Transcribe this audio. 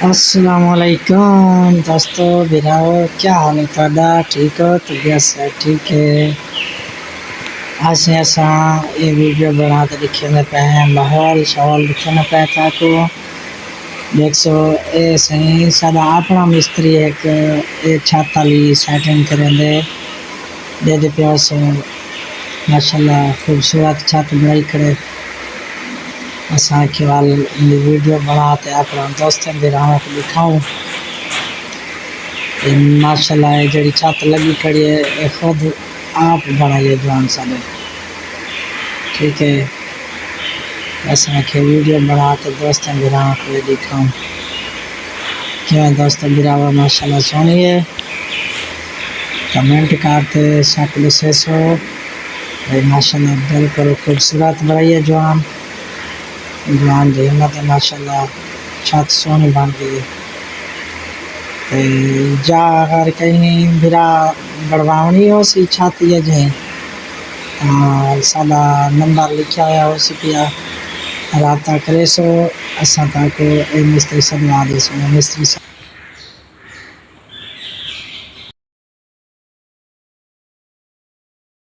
अस्सलामुअलैकुम दोस्तों बिराओ, क्या हाल है तुहाडा? ठीक हो? तबीयत से ठीक है? असें असा ये वीडियो बनाते दिखे पे हैं, माहौल शहौल दिखे पे ताको देख सो ये सही सादा अपना मिस्त्री एक ये छत वाली सेटिंग करेंदे दे पे सो माशाल्लाह खूबसूरत छत बनाई करे। असा केवल वीडियो बनाते अपना दोस्तों बिराओं को दिखाऊं। माशाल्लाह ये जड़ी छत लगी खड़ी है ये खुद आप बनाई है जवान साले, ठीक है। ऐसा के वीडियो बना के दोस्तों बिराव को दिखाऊं। क्या दोस्तों बिरावा माशाल्लाह सोनी है, कमेंट करते सकल से सो भाई माशाल्लाह बिल्कुल खूबसूरत बनाई है जवान जवान की हिम्मत है माशाल्लाह। छत सोनी बन गई है। जा अगर कहीं बिरा बढ़वावनी हो सी छत या जे सादा नंबर लिखा हुआ हो सी पिया रबता करे सो असा तक मिस्त्री सदवा दे सो मिस्त्री